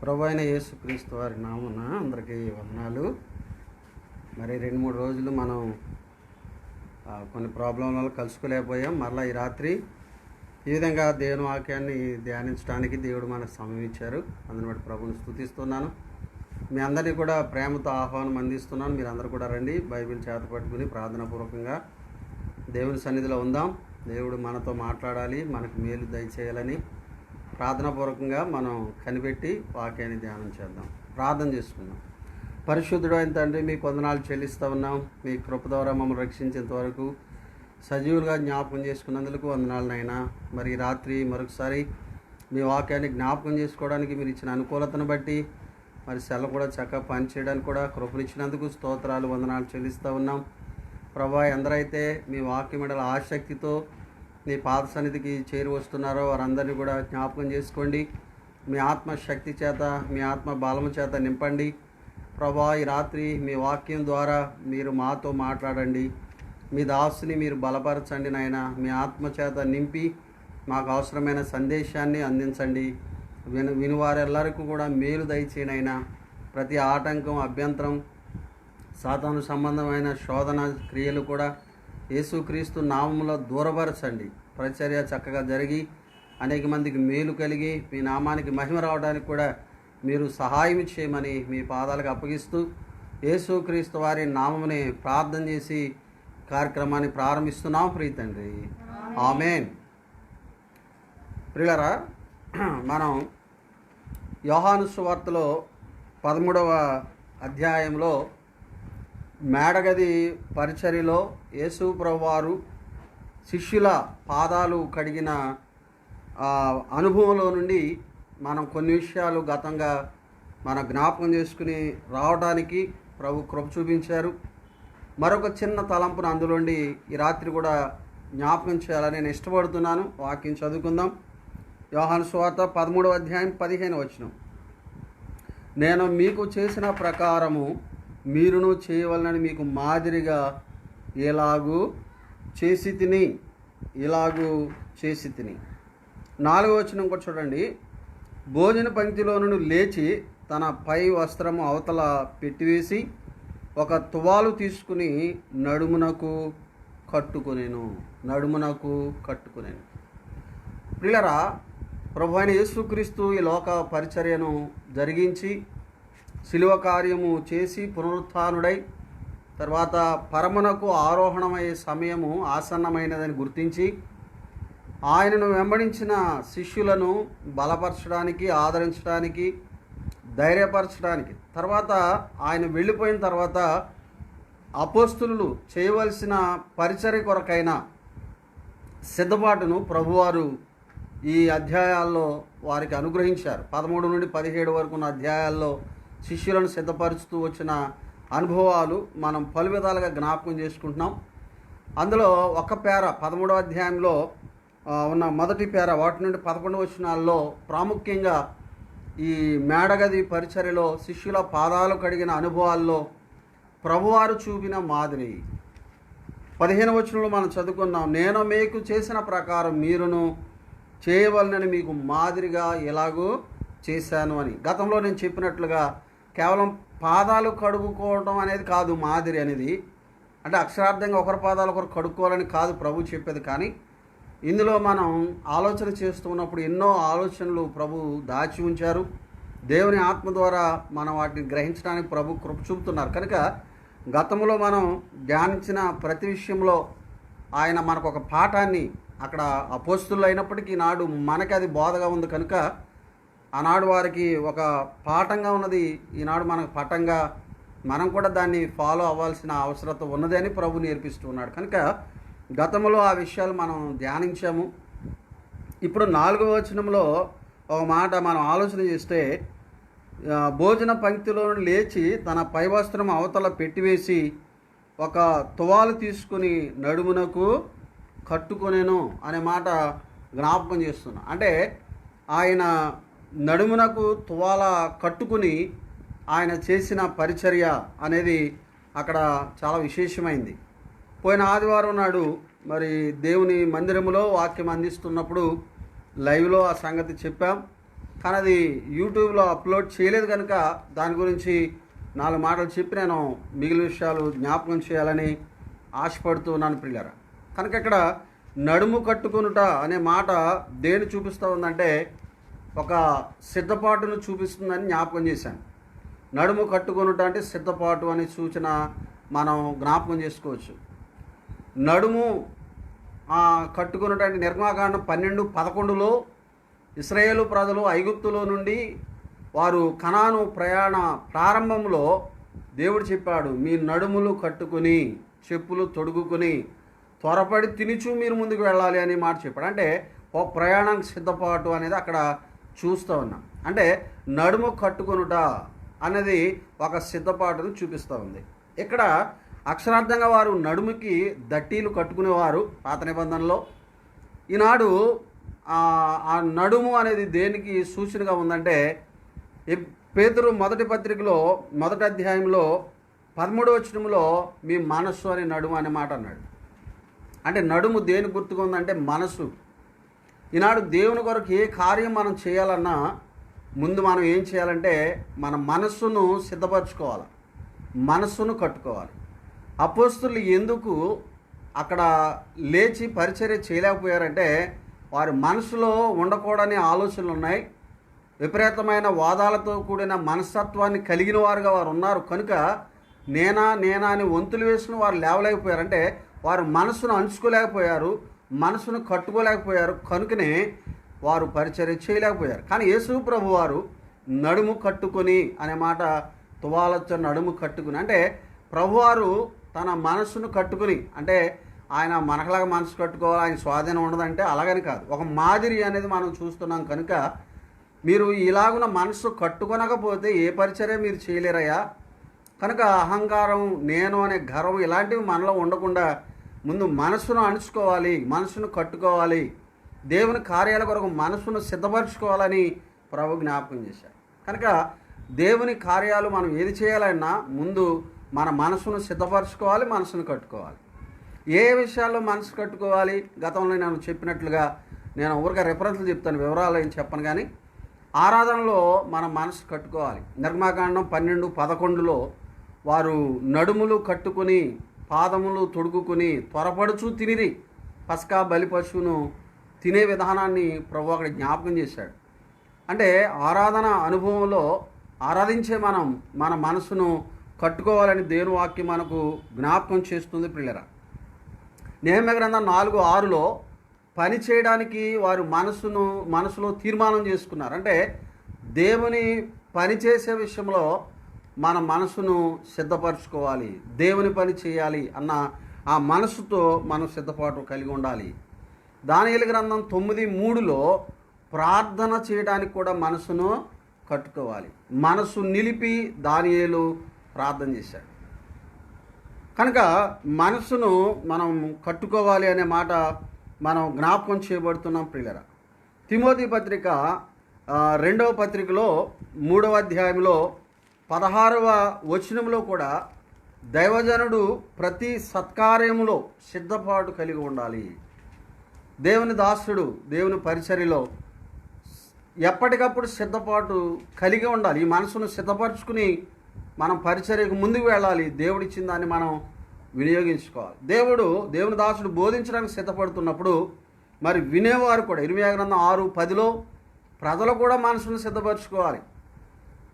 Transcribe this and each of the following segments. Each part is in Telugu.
ప్రభు అయిన యేసుక్రీస్తు వారి నామున అందరికీ వందనాలు. మరి 2-3 రోజులు మనం కొన్ని ప్రాబ్లం వల్ల కలుసుకోలేకపోయాం. మరలా ఈ రాత్రి ఈ విధంగా దేవుని వాక్యాన్ని ధ్యానించడానికి దేవుడు మనకు సమయం ఇచ్చారు. అందుని బట్టి ప్రభుని స్తుతిస్తున్నాను. మీ అందరినీ కూడా ప్రేమతో ఆహ్వానం అందిస్తున్నాను. మీరు అందరూ కూడా రండి, బైబిల్ చేత పట్టుకుని ప్రార్థనాపూర్వకంగా దేవుని సన్నిధిలో ఉందాం. దేవుడు మనతో మాట్లాడాలి, మనకు మేలు దయచేయాలని ప్రార్థనాపూర్వకంగా మనం కనిపెట్టి వాక్యాన్ని ధ్యానం చేద్దాం. ప్రార్థన చేసుకుందాం. పరిశుద్ధుడు అయిన తండ్రి, మీ వందనాలు చెల్లిస్తూ ఉన్నాం. మీ కృప ద్వారా మమ్మల్ని రక్షించేంత వరకు సజీవులుగా జ్ఞాపకం చేసుకున్నందుకు వందనాలనైనా. మరి రాత్రి మరొకసారి మీ వాక్యాన్ని జ్ఞాపకం చేసుకోవడానికి మీరు ఇచ్చిన అనుకూలతను బట్టి మరి సెలవు కూడా చక్కగా పనిచేయడానికి కూడా కృపలు ఇచ్చినందుకు స్తోత్రాలు, వందనాలు చెల్లిస్తూ ఉన్నాం. ప్రభా, ఎందరైతే మీ వాక్యం మెడల ఆసక్తితో మీ పాద సన్నిధికి చేరి వస్తున్నారో వారందరినీ కూడా జ్ఞాపకం చేసుకోండి. మీ ఆత్మశక్తి చేత, మీ ఆత్మ బలము చేత నింపండి. ప్రభా, ఈ రాత్రి మీ వాక్యం ద్వారా మీరు మాతో మాట్లాడండి. మీ దాసుని మీరు బలపరచండి నాయన. మీ ఆత్మ చేత నింపి మాకు అవసరమైన సందేశాన్ని అందించండి. వినువారెల్లరికీ కూడా మేలు దయచేయనైనా. ప్రతి ఆటంకం, అభ్యంతరం, సాతాను సంబంధమైన శోధన క్రియలు కూడా యేసుక్రీస్తు నామములో దూరపరచండి. పరిచర్య చక్కగా జరిగి అనేక మందికి మేలు కలిగి మీ నామానికి మహిమ రావడానికి కూడా మీరు సహాయం చేయమని మీ పాదాలకు అప్పగిస్తూ యేసుక్రీస్తు వారి నామముని ప్రార్థన చేసి కార్యక్రమాన్ని ప్రారంభిస్తున్నాం. ప్రీతండ్రి, ఆమేన్. ప్రియులారా, మనం యోహాను సువార్తలో 13వ అధ్యాయంలో మేడగది పరిచర్యలో యేసు ప్రభువారు శిష్యుల పాదాలు కడిగిన అనుభవంలో నుండి మనం కొన్ని విషయాలు గతంగా మన జ్ఞాపకం చేసుకుని రావడానికి ప్రభు కృప చూపించారు. మరొక చిన్న తలంపును అందులోండి ఈ రాత్రి కూడా జ్ఞాపకం చేయాలని నేను ఇష్టపడుతున్నాను. వాక్యం చదువుకుందాం. యోహాను సువార్త 13వ అధ్యాయం 15వ వచనం. నేను మీకు చేసిన ప్రకారము మీరును చేయవలనని మీకు మాదిరిగా ఇలాగూ చేసి తిని. 4వ వచనం కూడా చూడండి. భోజన పంక్తిలో నుండి లేచి తన పై వస్త్రము అవతల పెట్టివేసి ఒక తువాలు తీసుకుని నడుమునకు కట్టుకునేను. ప్రియులారా, ప్రభు అయిన యేసుక్రీస్తు ఈ లోక పరిచర్యను జరిగించి శిలువ కార్యము చేసి పునరుత్థానుడై తర్వాత పరమునకు ఆరోహణమయ్యే సమయము ఆసన్నమైనదని గుర్తించి ఆయనను వెంబడించిన శిష్యులను బలపరచడానికి, ఆదరించడానికి, ధైర్యపరచడానికి, తర్వాత ఆయన వెళ్ళిపోయిన తర్వాత అపోస్తులు చేయవలసిన పరిచర్య కొరకైన సిద్ధపాటును ప్రభువారు ఈ అధ్యాయాల్లో వారికి అనుగ్రహించారు. 13 నుండి 17 వరకు ఉన్న అధ్యాయాల్లో శిష్యులను సిద్ధపరుస్తూ వచ్చిన అనుభవాలు మనం పలు విధాలుగా జ్ఞాపకం చేసుకుంటున్నాం. అందులో ఒక పేర 13వ అధ్యాయంలో ఉన్న మొదటి పేర 1 నుండి 11 వచనాల్లో ప్రాముఖ్యంగా ఈ మేడగది పరిచర్యలో శిష్యుల పాదాలు కడిగిన అనుభవాల్లో ప్రభువారు చూపిన మాదిరి 15వ వచనంలో మనం చదువుకున్నాం. నేను మీకు చేసిన ప్రకారం మీరును చేయవలనని మీకు మాదిరిగా ఎలాగో చేశాను అని. గతంలో నేను చెప్పినట్లుగా కేవలం పాదాలు కడుక్కోవడం అనేది కాదు మాదిరి అనేది. అంటే అక్షరార్థంగా ఒకరి పాదాలు ఒకరు కడుక్కోవాలని కాదు ప్రభు చెప్పేది. కానీ ఇందులో మనం ఆలోచన చేస్తూ ఉన్నప్పుడు ఎన్నో ఆలోచనలు ప్రభు దాచి ఉంచారు. దేవుని ఆత్మ ద్వారా మనం వాటిని గ్రహించడానికి ప్రభు కృప చూపుతున్నారు. కనుక గతంలో మనం ధ్యానించిన ప్రతి విషయంలో ఆయన మనకు ఒక పాఠాన్ని, అక్కడ అపోస్తులు అయినప్పటికీ ఈనాడు మనకి అది బోధగా ఉంది కనుక ఆనాడు వారికి ఒక పాఠంగా ఉన్నది, ఈనాడు మనకు పాఠంగా మనం కూడా దాన్ని ఫాలో అవ్వాల్సిన అవసరత ఉన్నది అని ప్రభు నేర్పిస్తూ ఉన్నాడు. కనుక గతంలో ఆ విషయాలు మనం ధ్యానించాము. ఇప్పుడు 4వ వచనంలో ఒక మాట మనం ఆలోచన చేస్తే, భోజన పంక్తిలో లేచి తన పై వస్త్రం అవతల పెట్టివేసి ఒక తువాలు తీసుకుని నడుమునకు కట్టుకొనేను అనే మాట జ్ఞాపకం చేస్తున్నా. అంటే ఆయన నడుమునకు తువాల కట్టుకుని ఆయన చేసిన పరిచర్య అనేది అక్కడ చాలా విశేషమైంది. పోయిన ఆదివారం నాడు మరి దేవుని మందిరములో వాక్యం అందిస్తున్నప్పుడు లైవ్లో ఆ సంగతి చెప్పాం. కానీ అది యూట్యూబ్లో అప్లోడ్ చేయలేదు కనుక దాని గురించి 4 మాటలు చెప్పి నేను మిగిలిన విషయాలు జ్ఞాపకం చేయాలని ఆశపడుతున్నాను ప్రియులారా. కనుక ఇక్కడ నడుము కట్టుకొనుట అనే మాట దేని చూపిస్తూ ఉందంటే ఒక సిద్ధపాటును చూపిస్తుందని జ్ఞాపకం చేశాను. నడుము కట్టుకొనుట అంటే సిద్ధపాటు అనే సూచన మనం జ్ఞాపకం చేసుకోవచ్చు. నడుము కట్టుకొనుట అంటే నిర్గమాకాండం 12:11లో ఇశ్రాయేలు ప్రజలు ఐగుప్తులో నుండి వారు కనాను ప్రయాణ ప్రారంభంలో దేవుడు చెప్పాడు, మీ నడుములు కట్టుకుని చెప్పులు తొడుగుకొని త్వరపడి తినిచూ మీరు ముందుకు వెళ్ళాలి అని మాట చెప్పాడు. అంటే ఒక ప్రయాణానికి సిద్ధపాటు అనేది అక్కడ చూస్తూ ఉన్నాం. అంటే నడుము కట్టుకొనుట అనేది ఒక సిద్ధపాటును చూపిస్తూ ఉంది. ఇక్కడ అక్షరార్థంగా వారు నడుముకి దట్టీలు కట్టుకునేవారు పాత నిబంధనలో. ఈనాడు ఆ నడుము అనేది దేనికి సూచనగా ఉందంటే పేతురు మొదటి పత్రికలో 1వ అధ్యాయంలో 13వ వచనంలో మీ మనస్సు అని నడుము అనే మాట అన్నాడు. అంటే నడుము దేని గుర్తుగా ఉందంటే మనసు. ఈనాడు దేవుని కొరకు ఏ కార్యం మనం చేయాలన్నా ముందు మనం ఏం చేయాలంటే మన మనస్సును సిద్ధపరచుకోవాలి, మనస్సును కట్టుకోవాలి. అపోస్తులు ఎందుకు అక్కడ లేచి పరిచర్య చేయలేకపోయారంటే వారి మనసులో ఉండకూడని ఆలోచనలు ఉన్నాయి, విపరీతమైన వాదాలతో కూడిన మనస్తత్వాన్ని కలిగిన వారుగా వారు ఉన్నారు. కనుక నేనా అని వంతులు వేసుకుని వారు లేవలేకపోయారంటే వారు మనసును అంచుకోలేకపోయారు, మనసును కట్టుకోలేకపోయారు. కనుకనే వారు పరిచర్య చేయలేకపోయారు. కానీ యేసు ప్రభు వారు నడుము కట్టుకొని అనే మాట తువాలతో నడుము కట్టుకుని అంటే ప్రభువారు తన మనసును కట్టుకుని, అంటే ఆయన మనకలాగా మనసు కట్టుకోవాలి, ఆయన స్వాధీనం ఉండదంటే అలాగని కాదు, ఒక మాదిరి అనేది మనం చూస్తున్నాం. కనుక మీరు ఇలాగున మనసు కట్టుకొనకపోతే ఏ పరిచర్య మీరు చేయలేరయ్యా. కనుక అహంకారం, నేను అనే గర్వం ఇలాంటివి మనలో ఉండకుండా ముందు మనసును అణుచుకోవాలి, మనసును కట్టుకోవాలి, దేవుని కార్యాల కొరకు మనసును సిద్ధపరచుకోవాలని ప్రభు జ్ఞాపకం చేశారు. కనుక దేవుని కార్యాలు మనం ఏది చేయాలన్నా ముందు మన మనసును సిద్ధపరచుకోవాలి, మనసును కట్టుకోవాలి. ఏ విషయాల్లో మనసు కట్టుకోవాలి? గతంలో నేను చెప్పినట్లుగా నేను ఊరిగా రెఫరెన్స్లు చెప్తాను, వివరాలు ఏం చెప్పను. కానీ ఆరాధనలో మన మనసు కట్టుకోవాలి. నిర్గమాకాండం 12:11లో వారు నడుములు కట్టుకుని పాదములు తొడుగుకొని త్వరపడుచూ తినిరి. పస్కా బలి పశువును తినే విధానాన్ని ప్రభు అక్కడ జ్ఞాపకం చేశాడు. అంటే ఆరాధన అనుభవంలో ఆరాధించే మనం మన మనసును కట్టుకోవాలని దేవుని వాక్యం మనకు జ్ఞాపకం చేస్తుంది ప్రియులరా. నెహెమ్యా గ్రంథం 4:6లో పని చేయడానికి వారు మనసులో తీర్మానం చేసుకున్నారు. అంటే దేవుని పని చేసే విషయంలో మన మనసును సిద్ధపరచుకోవాలి, దేవుని పని చేయాలి అన్న ఆ మనసుతో మనం సిద్ధపాటు కలిగి ఉండాలి. దానియేలు గ్రంథం 9:3లో ప్రార్థన చేయడానికి కూడా మనసును కట్టుకోవాలి. మనసు నిలిపి దానియేలు ప్రార్థన చేశాడు. కనుక మనసును మనం కట్టుకోవాలి అనే మాట మనం జ్ఞాపకం చేయబడుతున్నాం ప్రియులరా. తిమోతి పత్రిక 2వ పత్రికలో 3వ అధ్యాయంలో 16వ వచనంలో కూడా దైవజనుడు ప్రతి సత్కార్యములో సిద్ధపాటు కలిగి ఉండాలి. దేవుని దాసుడు దేవుని పరిచర్యలో ఎప్పటికప్పుడు సిద్ధపాటు కలిగి ఉండాలి. ఈ మనసును సిద్ధపరచుకుని మనం పరిచర్యకు ముందుకు వెళ్ళాలి. దేవుడిచ్చిన దాన్ని మనం వినియోగించుకోవాలి. దేవుని దాసుడు బోధించడానికి సిద్ధపడుతున్నప్పుడు మరి వినేవారు కూడా ఇర్మీయా గ్రంథం 6:10లో ప్రజలు కూడా మనసును సిద్ధపరచుకోవాలి.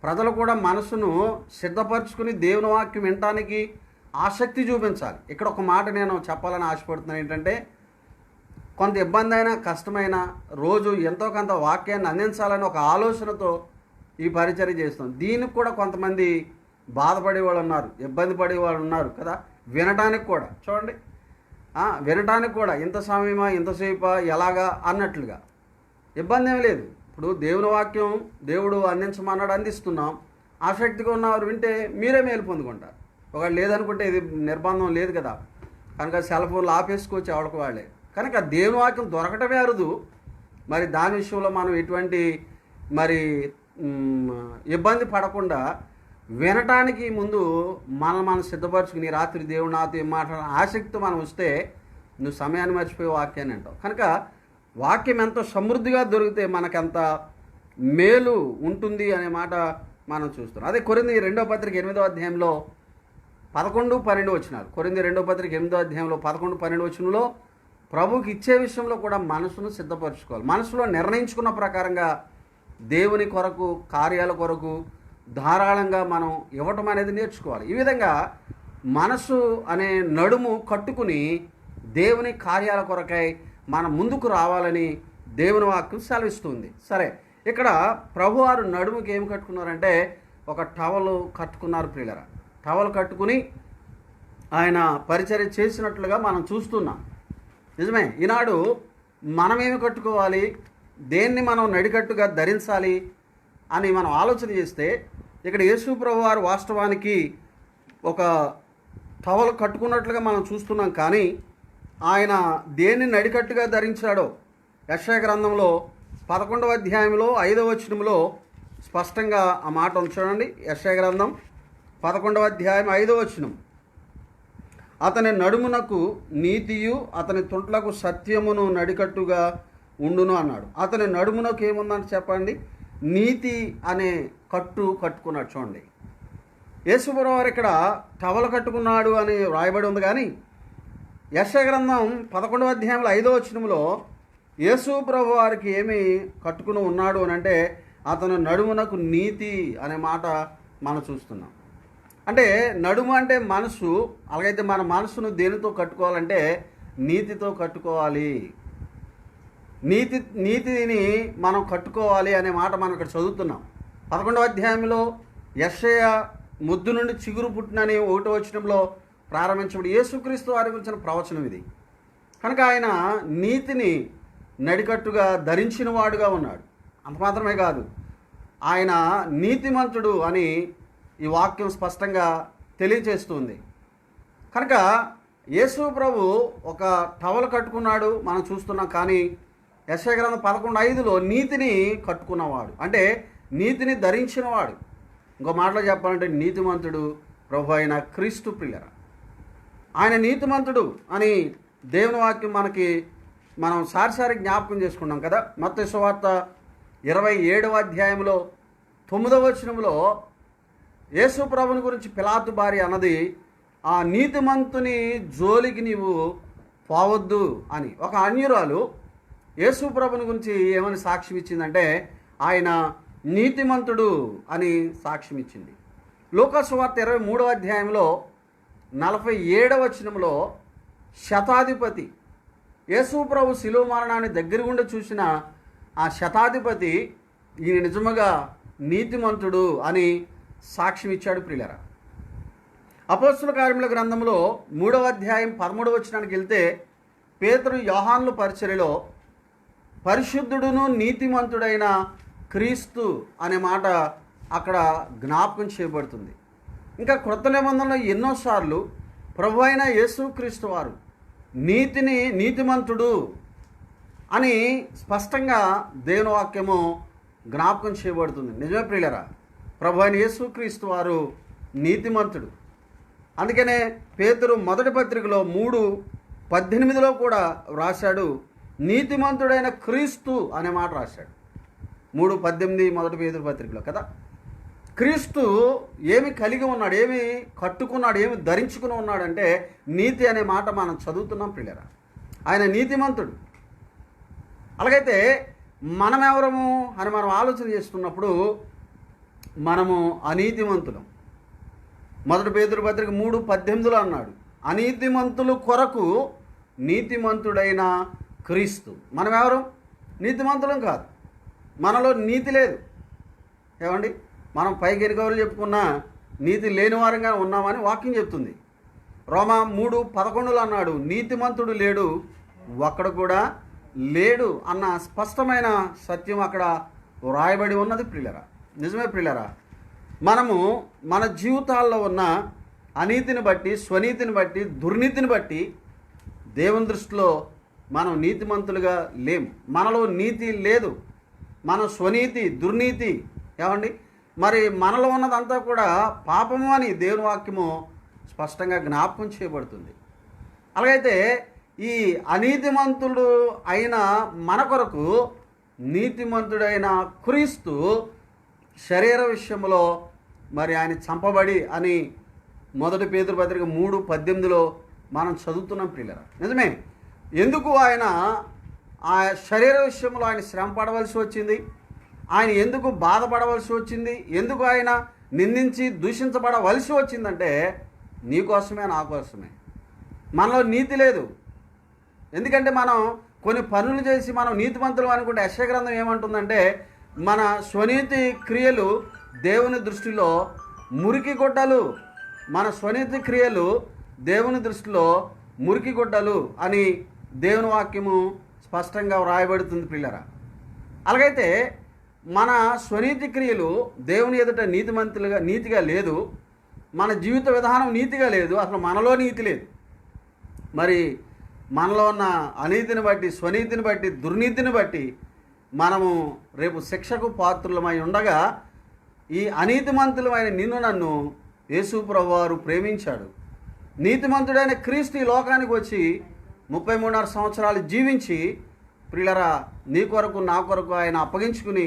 ప్రజలు కూడా మనసును సిద్ధపరచుకుని దేవుని వాక్యం వినటానికి ఆసక్తి చూపించాలి. ఇక్కడ ఒక మాట నేను చెప్పాలని ఆశపడుతున్నాను. ఏంటంటే కొంత ఇబ్బంది అయినా కష్టమైన రోజు ఎంతో కొంత వాక్యాన్ని అందించాలని ఒక ఆలోచనతో ఈ పరిచర్య చేస్తాం. దీనికి కూడా కొంతమంది బాధపడే వాళ్ళు ఉన్నారు, ఇబ్బంది పడే వాళ్ళు ఉన్నారు కదా. వినటానికి కూడా చూడండి, వినటానికి కూడా ఇంత సమయమా ఇంతసేపా ఎలాగా అన్నట్లుగా ఇబ్బంది ఏమీ లేదు. ఇప్పుడు దేవుని వాక్యం దేవుడు అందించమన్నాడు, అందిస్తున్నాం. ఆసక్తిగా ఉన్నవారు వింటే మీరే మేలు పొందుకుంటారు. ఒకవేళ లేదనుకుంటే ఇది నిర్బంధం లేదు కదా. కనుక సెల్ ఫోన్లు ఆపేసుకోవచ్చు ఎవరికి వాళ్ళే. కనుక దేవుని వాక్యం దొరకటమే అరుదు. మరి దాని విషయంలో మనం ఎటువంటి ఇబ్బంది పడకుండా వినటానికి ముందు మనం సిద్ధపరచుకుని రాత్రి దేవుడు నాతో ఏం మాట్లాడాలని ఆసక్తితో మనం వస్తే నువ్వు సమయాన్ని మర్చిపోయే వాక్యాన్ని అంటావు. కనుక వాక్యం ఎంతో సమృద్ధిగా దొరికితే మనకంత మేలు ఉంటుంది అనే మాట మనం చూస్తున్నాం. అదే కొరింథీ 2వ పత్రిక 8వ అధ్యాయంలో 11, 12 వచనాలు. కొరింథీ 2వ పత్రిక 8వ అధ్యాయంలో 11, 12 వచనంలో ప్రభుకి ఇచ్చే విషయంలో కూడా మనసును సిద్ధపరచుకోవాలి. మనసులో నిర్ణయించుకున్న ప్రకారంగా దేవుని కొరకు, కార్యాల కొరకు ధారాళంగా మనం ఇవ్వటం అనేది నేర్చుకోవాలి. ఈ విధంగా మనసు అనే నడుము కట్టుకుని దేవుని కార్యాల కొరకై మనం ముందుకు రావాలని దేవుని వాక్యం సెలవిస్తుంది. సరే, ఇక్కడ ప్రభువారు నడుముకి ఏం కట్టుకున్నారంటే ఒక టవలు కట్టుకున్నారు ప్రియులరా. టవలు కట్టుకుని ఆయన పరిచర్య చేసినట్లుగా మనం చూస్తున్నాం. నిజమే, ఈనాడు మనమేమి కట్టుకోవాలి, దేన్ని మనం నడికట్టుగా ధరించాలి అని మనం ఆలోచన చేస్తే ఇక్కడ యేసు ప్రభువారు వాస్తవానికి ఒక టవలు కట్టుకున్నట్లుగా మనం చూస్తున్నాం. కానీ ఆయన దేన్ని నడికట్టుగా ధరించాడో యెషయా గ్రంథంలో 11వ అధ్యాయంలో 5వ వచనంలో స్పష్టంగా ఆ మాట ఉంది. చూడండి, యెషయా గ్రంథం 11వ అధ్యాయం 5వ వచనం. అతని నడుమునకు నీతియు అతని తుంట్లకు సత్యమును నడికట్టుగా ఉండును అన్నాడు. అతని నడుమునకు ఏముందని చెప్పండి, నీతి అనే కట్టుకున్నాడు. చూడండి, యేసుప్రభువు వారు ఇక్కడ టవలు కట్టుకున్నాడు అని రాయబడి ఉంది. కానీ యెషయా గ్రంథం 11వ అధ్యాయంలో 5వ వచనంలో యేసుప్రభువు వారికి ఏమి కట్టుకుని ఉన్నాడు అని అంటే అతను నడుమునకు నీతి అనే మాట మనం చూస్తున్నాం. అంటే నడుము అంటే మనసు. అలాగైతే మన మనసును దేనితో కట్టుకోవాలంటే నీతితో కట్టుకోవాలి. నీతిని మనం కట్టుకోవాలి అనే మాట మనం ఇక్కడ చదువుతున్నాం. 11వ అధ్యాయంలో యెషయా ముద్దు నుండి చిగురు పుట్టినని 1వ వచనంలో ప్రారంభించబడి యేసుక్రీస్తు వారి గురించిన ప్రవచనం ఇది. కనుక ఆయన నీతిని నడికట్టుగా ధరించిన వాడుగా ఉన్నాడు. అంత మాత్రమే కాదు, ఆయన నీతిమంతుడు అని ఈ వాక్యం స్పష్టంగా తెలియజేస్తుంది. కనుక యేసు ప్రభు ఒక టవల్ కట్టుకున్నాడు మనం చూస్తున్నాం. కానీ యెషయా గ్రంథం 11:5లో నీతిని కట్టుకున్నవాడు అంటే నీతిని ధరించినవాడు. ఇంకో మాటలో చెప్పాలంటే నీతిమంతుడు ప్రభు అయిన క్రీస్తు ప్రియులరా. ఆయన నీతిమంతుడు అని దేవుని వాక్యం మనం సారిసారి జ్ఞాపకం చేసుకున్నాం కదా. మత్తయి సువార్త 27వ అధ్యాయంలో 9వ వచనంలో యేసు ప్రభుని గురించి పిలాతు భార్య అన్నది, ఆ నీతిమంతుని జోలికి నీవు పోవద్దు అని. ఒక అన్యురాలు యేసు ప్రభుని గురించి ఏమని సాక్ష్యం ఇచ్చిందంటే ఆయన నీతిమంతుడు అని సాక్ష్యం ఇచ్చింది. లూకా సువార్త 23వ అధ్యాయంలో 47వ వచనంలో శతాధిపతి యేసు ప్రభు శిలువ మరణాన్ని దగ్గర గుండా చూసిన ఆ శతాధిపతి ఈయన నిజముగా నీతిమంతుడు అని సాక్ష్యం ఇచ్చాడు ప్రియులరా. అపోస్తుల కార్యముల గ్రంథంలో 3వ అధ్యాయం 13వ వచనానికి వెళ్తే పేతురు యోహాను పరిచర్యలో పరిశుద్ధుడును నీతిమంతుడైన క్రీస్తు అనే మాట అక్కడ జ్ఞాపకం చేయబడుతుంది. ఇంకా క్రొత్త నిబంధనలో ఎన్నోసార్లు ప్రభు అయిన యేసుక్రీస్తు వారు నీతిమంతుడు అని స్పష్టంగా దేవుని వాక్యము జ్ఞాపకం చేయబడుతుంది. నిజమే ప్రియులరా, ప్రభు అయిన యేసుక్రీస్తు వారు నీతిమంతుడు. అందుకనే పేతురు మొదటి పత్రికలో 3:18లో కూడా రాశాడు, నీతిమంతుడైన క్రీస్తు అనే మాట రాశాడు. 3:18 మొదటి పేతురు పత్రికలో కదా. క్రీస్తు ఏమి కలిగి ఉన్నాడు, ఏమి కట్టుకున్నాడు, ఏమి ధరించుకుని ఉన్నాడంటే నీతి అనే మాట మనం చదువుతున్నాం ప్రియులరా. ఆయన నీతిమంతుడు. అలాగైతే మనం ఎవరము అని మనం ఆలోచన చేస్తున్నప్పుడు మనము అనీతిమంతులం. మొదటి పేతురు పత్రిక 3:18లో అన్నాడు, అనీతిమంతులు కొరకు నీతిమంతుడైన క్రీస్తు. మనం ఎవరు? నీతిమంతులం కాదు, మనలో నీతి లేదు. ఏమండి, మనం పైకి ఎన్నికలు చెప్పుకున్నా నీతి లేని వారంగా ఉన్నామని వాక్యం చెప్తుంది. రోమా 3:11లో అన్నాడు, నీతిమంతుడు లేడు, ఒక్కడు కూడా లేడు అన్న స్పష్టమైన సత్యం అక్కడ వ్రాయబడి ఉన్నది ప్రియులరా. నిజమే ప్రియులరా, మనము మన జీవితాల్లో ఉన్న అనీతిని బట్టి, స్వనీతిని బట్టి, దుర్నీతిని బట్టి దేవుని దృష్టిలో మనం నీతిమంతులుగా లేము. మనలో నీతి లేదు, మన స్వనీతి, దుర్నీతి. ఏమండి, మరి మనలో ఉన్నదంతా కూడా పాపము అని దేవుని వాక్యము స్పష్టంగా జ్ఞాపకం చేయబడుతుంది. అలాగైతే ఈ అనీతిమంతుడు అయిన మన కొరకు నీతిమంతుడైన క్రీస్తు శరీర విషయంలో మరి ఆయన చంపబడి అని 1 పేతురు పత్రిక 3:18 మనం చదువుతున్నాం ప్రియులారా. నిజమే. ఎందుకు ఆయన ఆ శరీర విషయంలో ఆయన శ్రమ పడవలసి వచ్చింది, ఆయన ఎందుకు బాధపడవలసి వచ్చింది, ఎందుకు ఆయన నిందించి దూషించబడవలసి వచ్చిందంటే నీకోసమే, నా కోసమే. మనలో నీతి లేదు. ఎందుకంటే మనం కొన్ని పనులు చేసి మనం నీతిమంతులు అనుకుంటే యెషయా గ్రంథం ఏమంటుందంటే మన స్వనీతి క్రియలు దేవుని దృష్టిలో మురికి గుడ్డలు, మన స్వనీతి క్రియలు దేవుని దృష్టిలో మురికి గుడ్డలు అని దేవుని వాక్యము స్పష్టంగా వ్రాయబడుతుంది పిల్లరా. అలాగైతే మన స్వనీతి క్రియలు దేవుని ఎదుట నీతిగా లేదు, మన జీవిత విధానం నీతిగా లేదు, అసలు మనలో నీతి లేదు. మరి మనలో ఉన్న అనీతిని బట్టి, స్వనీతిని బట్టి, దుర్నీతిని బట్టి మనము రేపు శిక్షకు పాత్రులమై ఉండగా ఈ అనీతిమంతులమైన నిన్ను నన్ను యేసు ప్రభువారు ప్రేమించాడు. నీతిమంతుడైన క్రీస్తు ఈ లోకానికి వచ్చి 33.5 సంవత్సరాలు జీవించి ప్రియులరా నీ కొరకు నా కొరకు ఆయన అప్పగించుకుని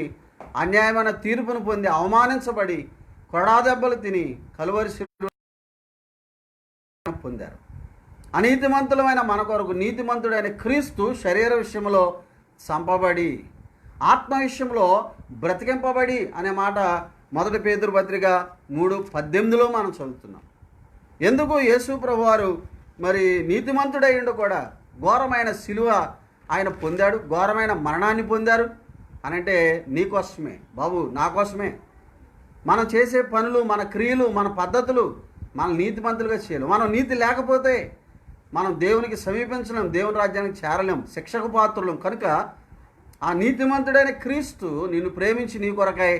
అన్యాయమైన తీర్పును పొంది అవమానించబడి కొడాదెబ్బలు తిని కలువరి పొందారు. అనీతిమంతులమైన మన కొరకు నీతిమంతుడైన క్రీస్తు శరీర విషయంలో చంపబడి ఆత్మ విషయంలో బ్రతికింపబడి అనే మాట 1 పేతురు పత్రిక 3:18 మనం చదువుతున్నాం. ఎందుకు యేసు ప్రభువారు మరి నీతిమంతుడయ్యుండు కూడా ఘోరమైన సిలువ ఆయన పొందాడు, ఘోరమైన మరణాన్ని పొందారు అనంటే నీకోసమే బాబు, నా కోసమే. మనం చేసే పనులు, మన క్రియలు, మన పద్ధతులు మనం నీతిమంతులుగా చేయాలి. మనం నీతి లేకపోతే మనం దేవునికి సమీపించలేం, దేవుని రాజ్యానికి చేరలేం, శిక్షకు పాత్రులం. కనుక ఆ నీతిమంతుడైన క్రీస్తు నిన్ను ప్రేమించి నీ కొరకై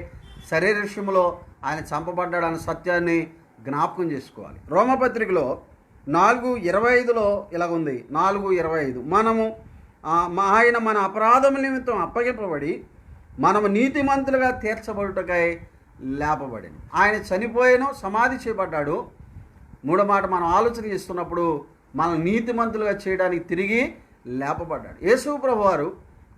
శరీర విషయంలో ఆయన చంపబడ్డాడన్న సత్యాన్ని జ్ఞాపకం చేసుకోవాలి. రోమపత్రికలో 4:25 ఇలాగ ఉంది. 4:25 మనము ఆయన మన అపరాధముల నిమిత్తం అప్పగింపబడి మనము నీతిమంతులుగా తీర్చబడుటకై లేపబడింది. ఆయన చనిపోయాను, సమాధి చేయబడ్డాడు. మూడో మాట మనం ఆలోచన చేస్తున్నప్పుడు మనం నీతిమంతులుగా చేయడానికి తిరిగి లేపబడ్డాడు. యేసు ప్రభువారు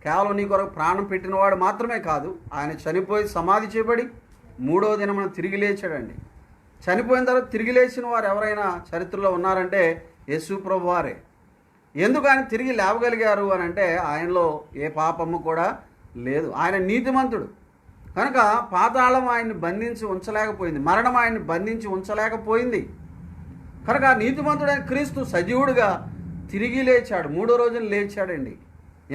కేవలం నీ కొరకు ప్రాణం పెట్టినవాడు మాత్రమే కాదు, ఆయన చనిపోయి సమాధి చేయబడి 3వ దినమున తిరిగి లేచాడండి. చనిపోయిన తర్వాత తిరిగి లేచిన వారు ఎవరైనా చరిత్రలో ఉన్నారంటే యేసు ప్రభువారే. ఎందుకు ఆయన తిరిగి లేవగలిగారు అని అంటే ఆయనలో ఏ పాపము కూడా లేదు, ఆయన నీతిమంతుడు. కనుక పాతాళం ఆయన్ని బంధించి ఉంచలేకపోయింది, మరణం ఆయన్ని బంధించి ఉంచలేకపోయింది. కనుక నీతిమంతుడైన క్రీస్తు సజీవుడుగా తిరిగి లేచాడు, 3వ రోజున లేచాడండి.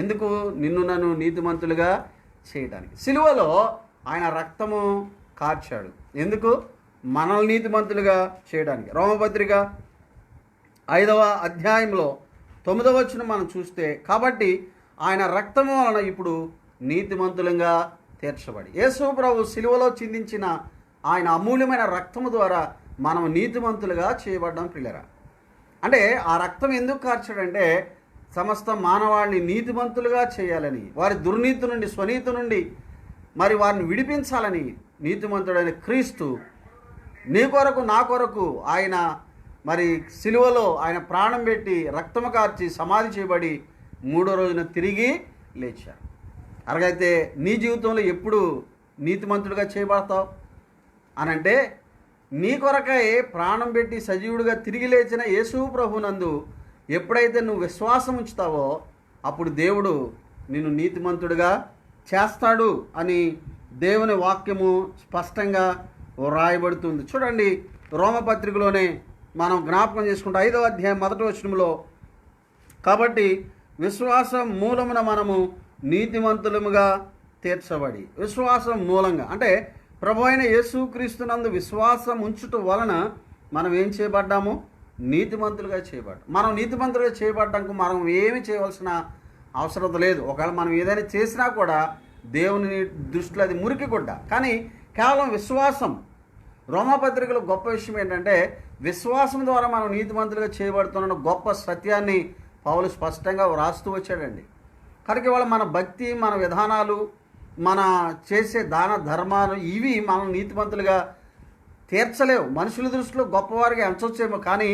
ఎందుకు? నిన్ను నన్ను నీతిమంతులుగా చేయడానికి. సిలువలో ఆయన రక్తము కార్చాడు. ఎందుకు? మనల్ని నీతిమంతులుగా చేయడానికి. రోమపత్రిక 5వ అధ్యాయంలో 9వ వచనం మనం చూస్తే, కాబట్టి ఆయన రక్తము వలన ఇప్పుడు నీతిమంతులుగా తీర్చబడి, యేసు ప్రభు సిలువలో చిందించిన ఆయన అమూల్యమైన రక్తము ద్వారా మనం నీతిమంతులుగా చేయబడ్డాం పిల్లరా. అంటే ఆ రక్తం ఎందుకు కార్చాడంటే సమస్త మానవాళిని నీతిమంతులుగా చేయాలని, వారి దుర్నీతి నుండి, స్వనీతి నుండి మరి వారిని విడిపించాలని నీతిమంతుడైన క్రీస్తు నీ కొరకు నా కొరకు ఆయన మరి సిలువలో ఆయన ప్రాణం పెట్టి రక్తము కార్చి సమాధి చేయబడి 3వ రోజున తిరిగి లేచారు. అలాగైతే నీ జీవితంలో ఎప్పుడు నీతిమంతుడిగా చేయబడతావు అనంటే నీ కొరకై ప్రాణం పెట్టి సజీవుడిగా తిరిగి లేచిన యేసు ప్రభునందు ఎప్పుడైతే నువ్వు విశ్వాసం ఉంచుతావో అప్పుడు దేవుడు నిన్ను నీతిమంతుడిగా చేస్తాడు అని దేవుని వాక్యము స్పష్టంగా వ్రాయబడుతుంది. చూడండి, రోమపత్రికలోనే మనం జ్ఞాపకం చేసుకుంటే 5వ అధ్యాయం 1వ వచనంలో, కాబట్టి విశ్వాసం మూలమున మనము నీతిమంతులముగా తీర్చబడి, విశ్వాసం మూలంగా అంటే ప్రభు అయిన యేసుక్రీస్తునందు విశ్వాసం ఉంచుట వలన మనం ఏం చేయబడ్డాము? నీతిమంతులుగా చేయబడ్డాం. మనం నీతిమంతులుగా చేయబడ్డానికి మనం ఏమి చేయవలసిన అవసరం లేదు. ఒకవేళ మనం ఏదైనా చేసినా కూడా దేవుని దృష్టిలో అది మురికి గుడ్డ. కానీ కేవలం విశ్వాసం. రోమపత్రికలో గొప్ప విషయం ఏంటంటే విశ్వాసం ద్వారా మనం నీతిమంతులుగా చేయబడుతున్న గొప్ప సత్యాన్ని పౌలు స్పష్టంగా వ్రాస్తూ వచ్చాడండి. కనుక ఇవాళ మన భక్తి, మన విధానాలు, మన చేసే దాన ధర్మాలు ఇవి మనం నీతిమంతులుగా తీర్చలేవు. మనుషుల దృష్టిలో గొప్పవారిగా ఎంచవచ్చేమో, కానీ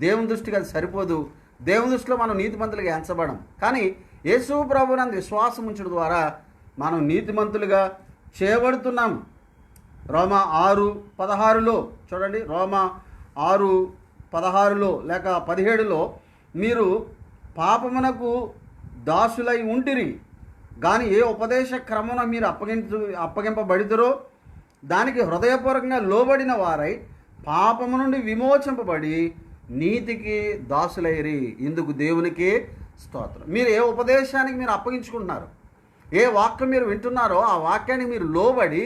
దేవుని దృష్టికి అది సరిపోదు. దేవుని దృష్టిలో మనం నీతిమంతులుగా ఎంచబడం. కానీ యేసు ప్రభువునందు విశ్వాసం ఉంచడం ద్వారా మనం నీతిమంతులుగా చేయబడుతున్నాము. రోమా 6:16 చూడండి, రోమా 6:16 లేక 17 మీరు పాపమునకు దాసులై ఉంటిరి కానీ ఏ ఉపదేశ క్రమమున మీరు అప్పగింపబడితురో దానికి హృదయపూర్వకంగా లోబడిన వారై పాపము నుండి విమోచింపబడి నీతికి దాసులైరి. ఇందుకు దేవునికి స్తోత్రం. మీరు ఏ ఉపదేశానికి మీరు అప్పగించుకుంటున్నారు, ఏ వాక్యం మీరు వింటున్నారో ఆ వాక్యానికి మీరు లోబడి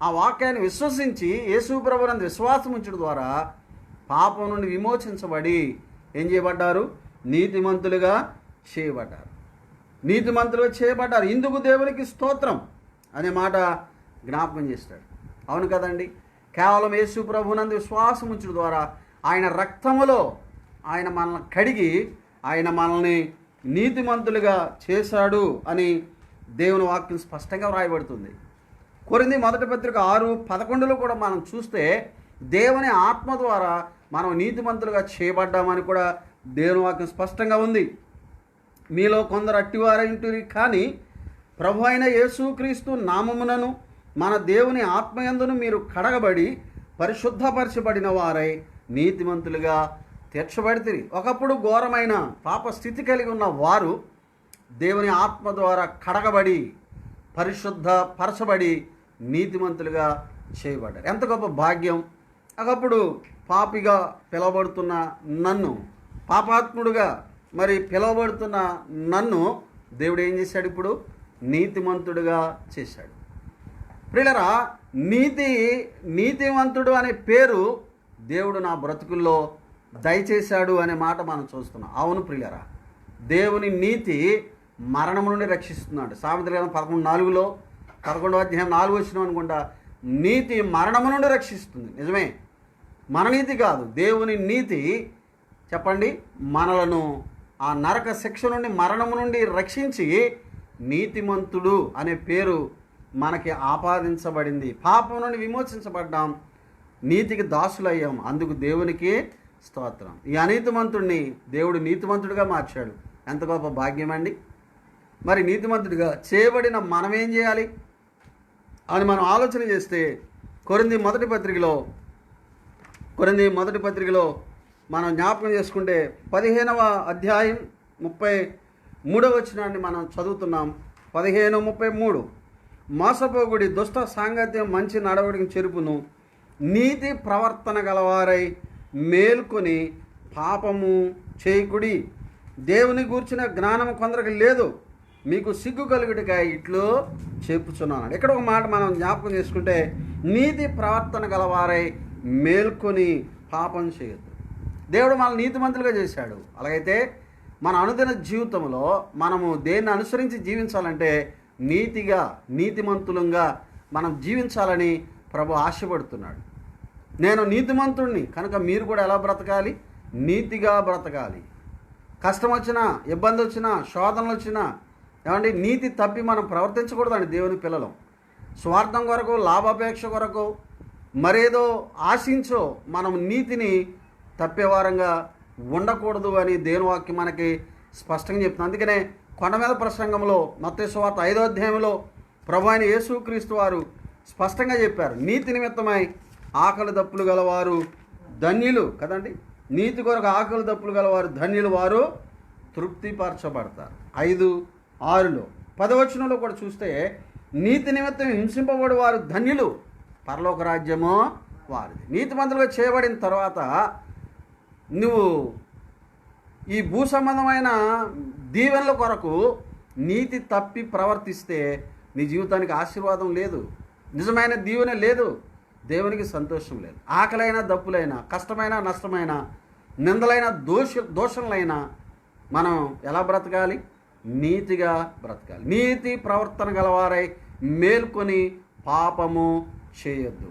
ఆ వాక్యాన్ని విశ్వసించి యేసు ప్రభువునందు విశ్వాసం ఉంచడం ద్వారా పాపం నుండి విమోచించబడి ఏం చేయబడ్డారు? నీతిమంతులుగా చేయబడ్డారు. నీతిమంతులుగా చేయబడ్డారు. ఇందుకు దేవునికి స్తోత్రం అనే మాట జ్ఞాపకం చేస్తాడు. అవును కదండి. కేవలం యేసు ప్రభువునందు విశ్వాసం ఉంచడం ద్వారా ఆయన రక్తములో ఆయన మనల్ని కడిగి ఆయన మనల్ని నీతిమంతులుగా చేశాడు అని దేవుని వాక్యం స్పష్టంగా వ్రాయబడుతుంది. కొరింథీ 1:6-11 కూడా మనం చూస్తే దేవుని ఆత్మ ద్వారా మనం నీతిమంతులుగా చేయబడ్డామని కూడా దేవుని వాక్యం స్పష్టంగా ఉంది. మీలో కొందరు అట్టివారైంటురి కానీ ప్రభు అయిన యేసుక్రీస్తు నామమునను మన దేవుని ఆత్మయందును మీరు కడగబడి పరిశుద్ధపరచబడిన వారై నీతిమంతులుగా తీర్చబడితిరి. ఒకప్పుడు ఘోరమైన పాప స్థితి కలిగి ఉన్న వారు దేవుని ఆత్మ ద్వారా కడగబడి పరిశుద్ధపరచబడి నీతిమంతులుగా చేయబడ్డారు. ఎంత గొప్ప భాగ్యం! ఒకప్పుడు పాపిగా పిలువబడుతున్న నన్ను, పాపాత్ముడుగా మరి పిలువబడుతున్న నన్ను దేవుడు ఏం చేశాడు? ఇప్పుడు నీతిమంతుడుగా చేశాడు. ప్రియులరా, నీతిమంతుడు అనే పేరు దేవుడు నా బ్రతుకుల్లో దయచేశాడు అనే మాట మనం చూస్తున్నాం. అవును ప్రియులరా, దేవుని నీతి మరణం నుండి రక్షిస్తున్నాడు. సామెతల గ్రంథం 11:4 11వ అధ్యాయం 4 వచనం అనుకుంటా, నీతి మరణము నుండి రక్షిస్తుంది. నిజమే, మన నీతి కాదు, దేవుని నీతి. చెప్పండి, మనలను ఆ నరక శిక్ష నుండి మరణము నుండి రక్షించి నీతిమంతుడు అనే పేరు మనకి ఆపాదించబడింది. పాపం నుండి విమోచించబడ్డాం, నీతికి దాసులయ్యాం. అందుకు దేవునికి స్తోత్రం. ఈ అనీతిమంతుడిని దేవుడు నీతిమంతుడిగా మార్చాడు. ఎంత గొప్ప భాగ్యం అండి! మరి నీతిమంతుడిగా చేయబడిన మనం ఏం చేయాలి అని మనం ఆలోచన చేస్తే కొరింథీ మొదటి పత్రికలో మనం జ్ఞాపకం చేసుకుంటే 15వ అధ్యాయం 33వ వచనాన్ని మనం చదువుతున్నాం. 15:33 మోసపోగుడి దుష్ట సాంగత్యం మంచి నడవడికి చెరుపును, నీతి ప్రవర్తన గలవారై మేల్కొని పాపము చేయకుడి. దేవుని గూర్చిన జ్ఞానం కొందరికి లేదు, మీకు సిగ్గు కలుగుటిగా ఇట్లు చెప్పుచున్నాను. ఇక్కడ ఒక మాట మనం జ్ఞాపకం చేసుకుంటే, నీతి ప్రవర్తన గలవారై మేల్కొని పాపం చేయొద్దు. దేవుడు మనల్ని నీతిమంతులుగా చేశాడు. అలాగైతే మన అనుదిన జీవితంలో మనము దేన్ని అనుసరించి జీవించాలంటే నీతిమంతులంగా మనం జీవించాలని ప్రభు ఆశపడుతున్నాడు. నేను నీతిమంతుడిని కనుక మీరు కూడా ఎలా బ్రతకాలి? నీతిగా బ్రతకాలి. కష్టం వచ్చినా, ఇబ్బంది వచ్చినా, శోధనలు వచ్చినా ఏమండి, నీతి తప్పి మనం ప్రవర్తించకూడదండి. దేవుని పిల్లలు స్వార్థం కొరకు, లాభాపేక్ష కొరకు, మరేదో ఆశించో మనం నీతిని తప్పేవారంగా ఉండకూడదు అని దేవుని వాక్యం మనకి స్పష్టంగా చెప్తుంది. అందుకనే కొండ మీద ప్రసంగంలో మత్తయి సువార్త 5వ అధ్యాయంలో ప్రభు అయిన యేసుక్రీస్తు వారు స్పష్టంగా చెప్పారు, నీతి నిమిత్తమై ఆకలి దప్పులు గలవారు ధన్యులు కదండి. నీతి కొరకు ఆకలి దప్పులు గలవారు ధన్యులు, వారు తృప్తిపరచబడతారు. 5:6 10వ వచనంలో కూడా చూస్తే, నీతి నిమిత్తం హింసింపబడి వారు ధన్యులు, పరలోక రాజ్యము వారిది. నీతిమంతులుగా చేయబడిన తర్వాత నువ్వు ఈ భూ సంబంధమైన దీవెనల కొరకు నీతి తప్పి ప్రవర్తిస్తే నీ జీవితానికి ఆశీర్వాదం లేదు, నిజమైన దీవెన లేదు, దేవునికి సంతోషం లేదు. ఆకలైనా, దప్పులైనా, కష్టమైన, నష్టమైన, నిందలైన, దోషములైనా మనం ఎలా బ్రతకాలి? నీతిగా బ్రతకాలి. నీతి ప్రవర్తన గలవారై మేల్కొని పాపము చేయొద్దు.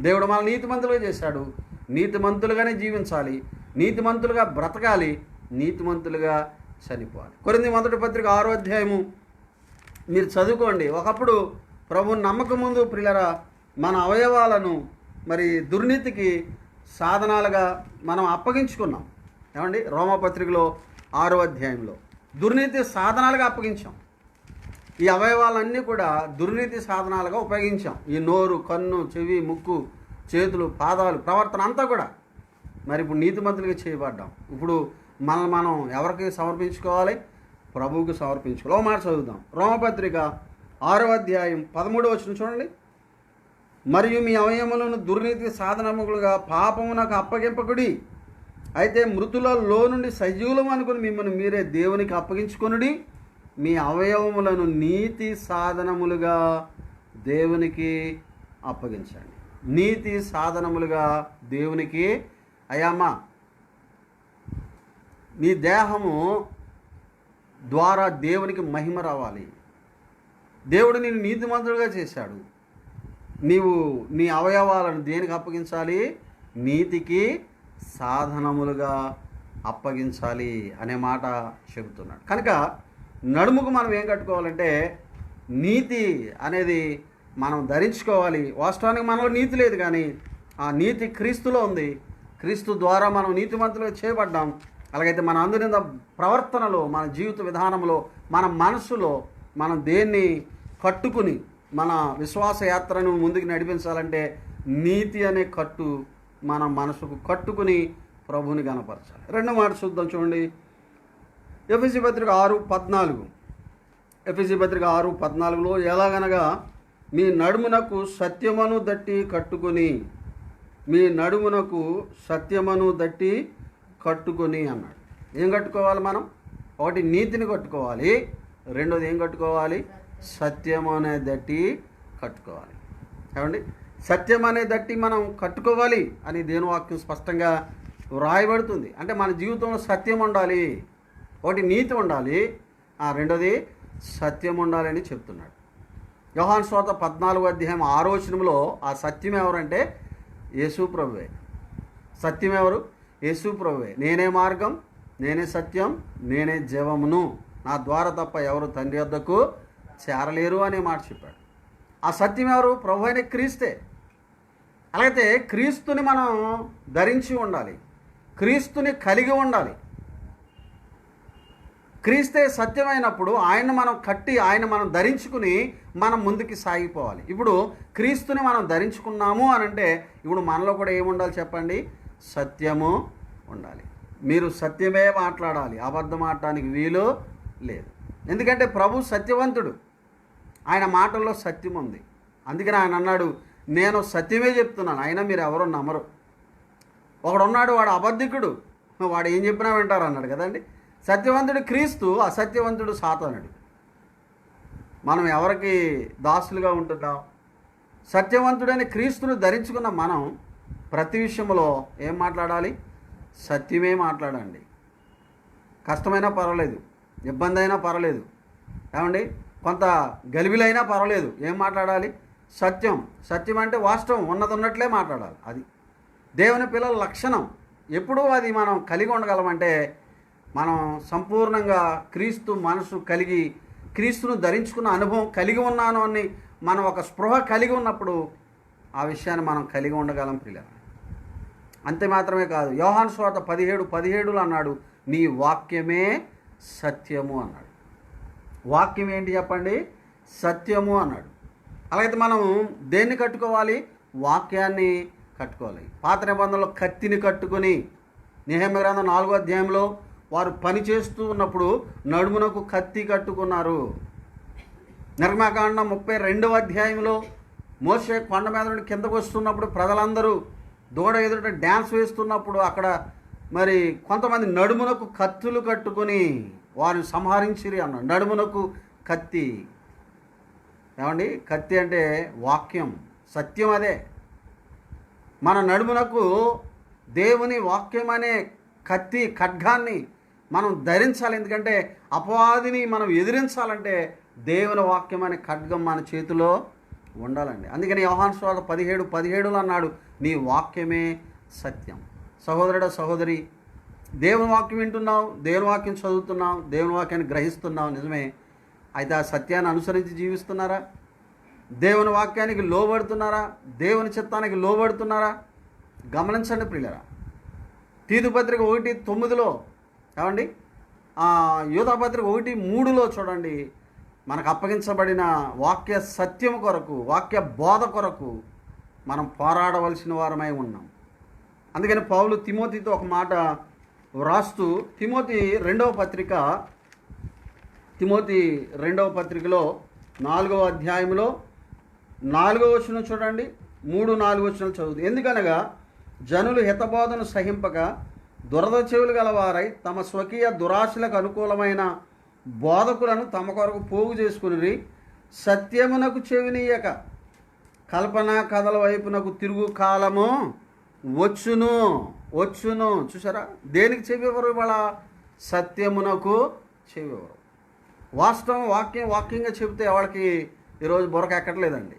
దేవుడు మన నీతిమంతులుగా చేశాడు. నీతిమంతులుగానే జీవించాలి, నీతిమంతులుగా బ్రతకాలి, నీతిమంతులుగా చనిపోవాలి. కొరింథీ మొదటి పత్రిక 6వ అధ్యాయము మీరు చదువుకోండి. ఒకప్పుడు ప్రభువుని నమ్మక ముందు ప్రియులరా మన అవయవాలను మరి దుర్నీతికి సాధనాలుగా మనం అప్పగించుకున్నాం. ఏమండి, రోమాపత్రికలో 6వ అధ్యాయంలో దుర్నీతి సాధనాలుగా అప్పగించాం. ఈ అవయవాలన్నీ కూడా దుర్నీతి సాధనాలుగా ఉపయోగించాం. ఈ నోరు, కన్ను, చెవి, ముక్కు, చేతులు, పాదాలు, ప్రవర్తన అంతా కూడా మరి ఇప్పుడు నీతిమంతులుగా చేయబడ్డాం. ఇప్పుడు మనల్ని మనం ఎవరికి సమర్పించుకోవాలి? ప్రభువుకు సమర్పించుకోవాలి. ఓ మాట చదువుదాం. రోమపత్రిక 6వ అధ్యాయం 13వ వచనం చూడండి. మరియు మీ అవయవములను దుర్నీతి సాధనములుగా పాపమునకు అప్పగింపకుడి, అయితే మృతులలో నుండి సజీవులం అనుకుని మిమ్మల్ని మీరే దేవునికి అప్పగించుకొనుడి. మీ అవయవములను నీతి సాధనములుగా దేవునికి అప్పగించండి. నీతి సాధనములుగా దేవునికి. అయ్యమ్మా, నీ దేహము ద్వారా దేవునికి మహిమ రావాలి. దేవుడు నిన్ను నీతిమంతుడుగా చేశాడు. నీవు నీ అవయవాలను దేనికి అప్పగించాలి? నీతికి సాధనములుగా అప్పగించాలి అనే మాట చెబుతున్నాడు. కనుక నడుముకు మనం ఏం కట్టుకోవాలంటే నీతి అనేది మనం ధరించుకోవాలి. వాస్తవానికి మనలో నీతి లేదు, కానీ ఆ నీతి క్రీస్తులో ఉంది. క్రీస్తు ద్వారా మనం నీతిమంతులుగా చేయబడ్డాం. అలాగైతే మన అందరిన ప్రవర్తనలో, మన జీవిత విధానంలో, మన మనసులో మనం దేన్ని కట్టుకుని మన విశ్వాస యాత్రను ముందుకు నడిపించాలంటే నీతి అనే కట్టు మన మనసుకు కట్టుకుని ప్రభువుని గణపరచాలి. రెండో మాట చూద్దాం చూడండి. ఎఫెసీ పత్రిక 6:14. ఎఫెసీ పత్రిక 6:14లో ఎలాగనగా మీ నడుమునకు సత్యమును దట్టి కట్టుకొని, మీ నడుమునకు సత్యమును దట్టి కట్టుకొని అన్నాడు. ఏం కట్టుకోవాలి మనం? ఒకటి నీతిని కట్టుకోవాలి, రెండోది ఏం కట్టుకోవాలి? సత్యం అనే దట్టి కట్టుకోవాలి. ఏమండి, సత్యం అనే దట్టి మనం కట్టుకోవాలి అని దేవుని వాక్యం స్పష్టంగా వ్రాయబడుతుంది. అంటే మన జీవితంలో సత్యం ఉండాలి, ఒకటి నీతి ఉండాలి, రెండోది సత్యం ఉండాలి అని చెప్తున్నాడు. యోహాను సువార్త 14వ అధ్యాయం 6వ వచనంలో ఆ సత్యం ఎవరంటే యేసు ప్రభువే. సత్యం ఎవరు? యేసు ప్రభువే. నేనే మార్గం, నేనే సత్యం, నేనే జీవమును, నా ద్వారా తప్ప ఎవరు తండ్రి వద్దకు చేరలేరు అనే మాట చెప్పాడు. ఆ సత్యం ఎవరు? ప్రభు అయిన క్రీస్తే. అలాగైతే క్రీస్తుని మనం ధరించి ఉండాలి, క్రీస్తుని కలిగి ఉండాలి. క్రీస్తే సత్యమైనప్పుడు ఆయన మనం కట్టి, ఆయన మనం ధరించుకుని మనం ముందుకు సాగిపోవాలి. ఇప్పుడు క్రీస్తుని మనం ధరించుకున్నాము అని అంటే ఇప్పుడు మనలో కూడా ఏముండాలి చెప్పండి? సత్యము ఉండాలి. మీరు సత్యమే మాట్లాడాలి, అబద్ధం ఆడటానికి వీలు లేదు. ఎందుకంటే ప్రభు సత్యవంతుడు, ఆయన మాటల్లో సత్యం ఉంది. అందుకని ఆయన అన్నాడు, నేను సత్యమే చెప్తున్నాను, అయినా మీరు ఎవరో నమ్మరు. ఒకడున్నాడు, వాడు అబద్ధికుడు, వాడు ఏం చెప్పినా వింటారు అన్నాడు కదండి. సత్యవంతుడు క్రీస్తు, అసత్యవంతుడు సాతానుడు. మనం ఎవరికి దాసులుగా ఉంటున్నాం? సత్యవంతుడని క్రీస్తును ధరించుకున్న మనం ప్రతి విషయంలో ఏం మాట్లాడాలి? సత్యమే మాట్లాడండి. కష్టమైనా పర్వాలేదు, ఇబ్బంది అయినా పర్వాలేదు, ఏమండి కొంత గలిబిలైనా పర్వాలేదు, ఏం మాట్లాడాలి? సత్యం. సత్యం అంటే వాస్తవం, ఉన్నది ఉన్నట్లే మాట్లాడాలి. అది దేవుని పిల్లల లక్షణం. ఎప్పుడూ అది మనం కలిగి ఉండగలమంటే మనం సంపూర్ణంగా క్రీస్తు మనసు కలిగి, క్రీస్తును ధరించుకున్న అనుభవం కలిగి ఉన్నాను అని మనం ఒక స్పృహ కలిగి ఉన్నప్పుడు ఆ విషయాన్ని మనం కలిగి ఉండగలం ప్రియులారా. అంతే మాత్రమే కాదు, యోహాను సువార్త 17:17 అన్నాడు, నీ వాక్యమే సత్యము అన్నాడు. వాక్యం ఏంటి చెప్పండి? సత్యము అన్నాడు. అలాగైతే మనం దేన్ని కట్టుకోవాలి? వాక్యాన్ని కట్టుకోవాలి. పాత నిబంధనలో కత్తిని కట్టుకొని, నెహెమ్యా గ్రంథం 4వ అధ్యాయంలో వారు పని చేస్తూ ఉన్నప్పుడు నడుమునకు కత్తి కట్టుకున్నారు. నిర్గమకాండం 32వ అధ్యాయంలో మోషే కొండ మీద నుండి కిందకు వస్తున్నప్పుడు ప్రజలందరూ దూడ ఎదుట డ్యాన్స్ వేస్తున్నప్పుడు అక్కడ మరి కొంతమంది నడుమునకు కత్తులు కట్టుకొని వారిని సంహరించిరి అన్నాడు. నడుమునకు కత్తి. ఏమండి, కత్తి అంటే వాక్యం, సత్యం. అదే మన నడుమునకు దేవుని వాక్యం అనే కత్తి, ఖడ్గాన్ని మనం ధరించాలి. ఎందుకంటే అపవాదిని మనం ఎదిరించాలంటే దేవుని వాక్యం అనే ఖడ్గం మన చేతిలో ఉండాలండి. అందుకని యోహాను సువార్త 17:17 అన్నాడు, నీ వాక్యమే సత్యం. సహోదరుడు, సహోదరి, దేవుని వాక్యం వింటున్నావు, దేవుని వాక్యం చదువుతున్నావు, దేవుని వాక్యాన్ని గ్రహిస్తున్నావు, నిజమే. అయితే ఆ సత్యాన్ని అనుసరించి జీవిస్తున్నారా? దేవుని వాక్యానికి లోబడుతున్నారా? దేవుని చిత్తానికి లోబడుతున్నారా? గమనించండి ప్రియులారా. తీతు పత్రిక 1:9 ఏమండి, యూదా పత్రిక 1:3 చూడండి, మనకు అప్పగించబడిన వాక్య సత్యం కొరకు, వాక్య బోధ కొరకు మనం పోరాడవలసిన వారమై ఉన్నాం. అందుకని పౌలు తిమోతితో ఒక మాట వ్రాస్తూ, తిమోతి రెండవ పత్రికలో 4వ అధ్యాయంలో 4వ వచనం చూడండి, 3-4 వచనాలు చదువుతుంది. ఎందుకనగా జనులు హితబోధను సహింపక దురద చెవులు గలవారై తమ స్వకీయ దురాశలకు అనుకూలమైన బోధకులను తమ కొరకు పోగు చేసుకుని సత్యమునకు చెవినీయక కల్పనా కథల వైపునకు తిరుగు కాలము వచ్చును. చూసారా, దేనికి చెవివరు? ఇవాళ సత్యమునకు చెవివరు. వాస్తవం వాక్యంగా చెబితే వాళ్ళకి ఈరోజు బుర్రకు ఎక్కట్లేదండి.